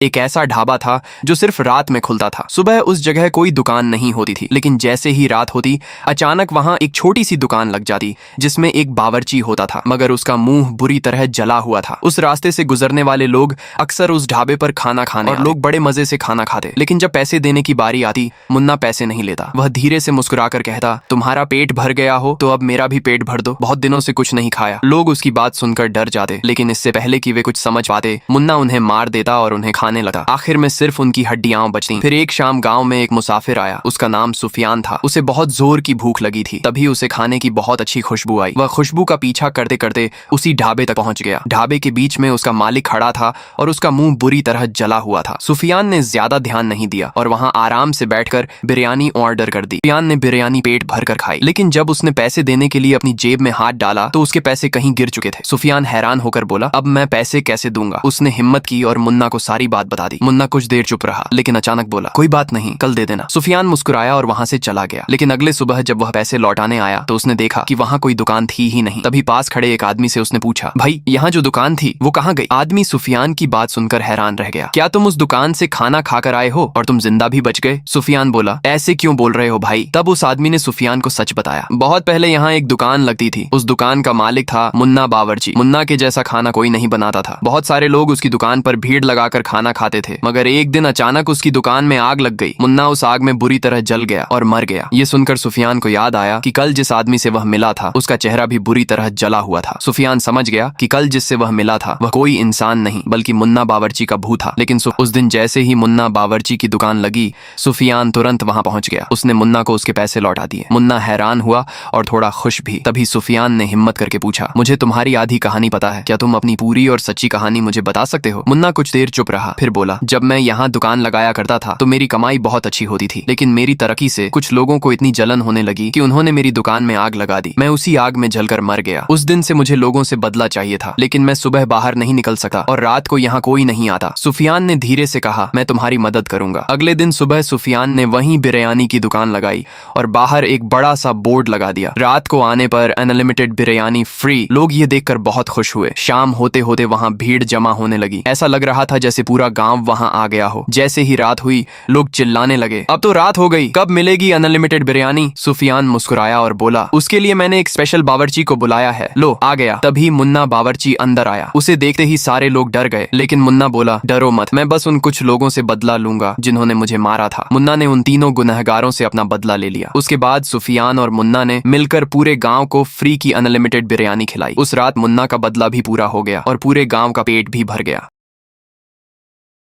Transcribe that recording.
एक ऐसा ढाबा था जो सिर्फ रात में खुलता था। सुबह उस जगह कोई दुकान नहीं होती थी, लेकिन जैसे ही रात होती अचानक वहां एक छोटी सी दुकान लग जाती जिसमें एक बावर्ची होता था, मगर उसका मुंह बुरी तरह जला हुआ था। उस रास्ते से गुजरने वाले लोग अक्सर उस ढाबे पर खाना खाने और लोग बड़े मजे से खाना खाते, लेकिन जब पैसे देने की बारी आती मुन्ना पैसे नहीं लेता। वह धीरे से मुस्कुराकर कहता, तुम्हारा पेट भर गया हो तो अब मेरा भी पेट भर दो, बहुत दिनों से कुछ नहीं खाया। लोग उसकी बात सुनकर डर जाते, लेकिन इससे पहले कि वे कुछ समझ पाते मुन्ना उन्हें मार देता और उन्हें खाने लगा। आखिर में सिर्फ उनकी हड्डियां बचती। फिर एक शाम गांव में एक मुसाफिर आया, उसका नाम सुफियान था। उसे बहुत जोर की भूख लगी थी, तभी उसे खाने की बहुत अच्छी खुशबू आई। वह खुशबू का पीछा करते करते उसी ढाबे तक पहुंच गया। ढाबे के बीच में उसका मालिक खड़ा था और उसका मुंह बुरी तरह जला हुआ था। सुफियान ने ज्यादा ध्यान नहीं दिया और वहां आराम से बैठकर बिरयानी ऑर्डर कर दी। सुफियान ने बिरयानी पेट भर कर खाई, लेकिन जब उसने पैसे देने के लिए अपनी जेब में हाथ डाला तो उसके पैसे कहीं गिर चुके थे। सुफियान हैरान होकर बोला, अब मैं पैसे कैसे दूंगा? उसने हिम्मत की और मुन्ना को सारी बात बता दी। मुन्ना कुछ देर चुप रहा, लेकिन अचानक बोला, कोई बात नहीं, कल दे देना। सुफियान मुस्कुराया और वहां से चला गया। लेकिन अगले सुबह जब वह पैसे लौटाने आया तो उसने देखा कि वहां कोई दुकान थी ही नहीं। तभी पास खड़े एक आदमी से उसने पूछा, भाई यहाँ जो दुकान थी वो कहाँ गई? आदमी सुफियान की बात सुनकर हैरान रह गया। क्या तुम उस दुकान से खाना खाकर आए हो और तुम जिंदा भी बच गए? सुफियान बोला, ऐसे क्यों बोल रहे हो भाई? तब उस आदमी ने सुफियान को सच बताया। बहुत पहले यहाँ एक दुकान लगती थी, उस दुकान का मालिक था मुन्ना बावर्ची। मुन्ना के जैसा खाना कोई नहीं बनाता था। बहुत सारे लोग उसकी दुकान पर भीड़ लगाकर खाना खाते थे, मगर एक दिन अचानक उसकी दुकान में आग लग गई। मुन्ना उस आग में बुरी तरह जल गया और मर गया। ये सुनकर सुफियान को याद आया कि कल जिस आदमी से वह मिला था उसका चेहरा भी बुरी तरह जला हुआ था। सुफियान समझ गया कि कल जिससे वह मिला था वह कोई इंसान नहीं बल्कि मुन्ना बावर्ची का भूत था। लेकिन उस दिन जैसे ही मुन्ना बावर्ची की दुकान लगी, सुफियान तुरंत वहां पहुंच गया। उसने मुन्ना को उसके पैसे लौटा दिए। मुन्ना हैरान हुआ और थोड़ा खुश भी। तभी सुफियान ने हिम्मत करके पूछा, मुझे तुम्हारी आधी कहानी पता है, क्या तुम अपनी पूरी और सच्ची कहानी मुझे बता सकते हो? मुन्ना कुछ देर चुप रहा, फिर बोला, जब मैं यहाँ दुकान लगाया करता था तो मेरी कमाई बहुत अच्छी होती थी, लेकिन मेरी तरक्की से कुछ लोगों को इतनी जलन होने लगी कि उन्होंने मेरी दुकान में आग लगा दी। मैं उसी आग में जलकर मर गया। उस दिन से मुझे लोगों से बदला चाहिए था, लेकिन मैं सुबह बाहर नहीं निकल सकता और रात को यहाँ कोई नहीं आता। सुफियान ने धीरे से कहा, मैं तुम्हारी मदद करूंगा। अगले दिन सुबह सुफियान ने वहीं बिरयानी की दुकान लगाई और बाहर एक बड़ा सा बोर्ड लगा दिया, रात को आने पर अनलिमिटेड बिरयानी फ्री। लोग ये देखकर बहुत खुश हुए। शाम होते होते वहां भीड़ जमा होने लगी। ऐसा लग रहा था जैसे पूरा गांव वहां आ गया हो। जैसे ही रात हुई लोग चिल्लाने लगे, अब तो रात हो गई, कब मिलेगी अनलिमिटेड बिरयानी? सुफियान मुस्कुराया और बोला, उसके लिए मैंने एक स्पेशल बावर्ची को बुलाया है, लो आ गया। तभी मुन्ना बावर्ची अंदर आया। उसे देखते ही सारे लोग डर गए, लेकिन मुन्ना बोला, डरो मत, मैं बस उन कुछ लोगों से बदला लूंगा जिन्होंने मुझे मारा था। मुन्ना ने उन तीनों गुनहगारों से अपना बदला ले लिया। उसके बाद सुफियान और मुन्ना ने मिलकर पूरे गांव को फ्री की अनलिमिटेड बिरयानी खिलाई। उस रात मुन्ना का बदला भी पूरा हो गया और पूरे गांव का पेट भी भर गया।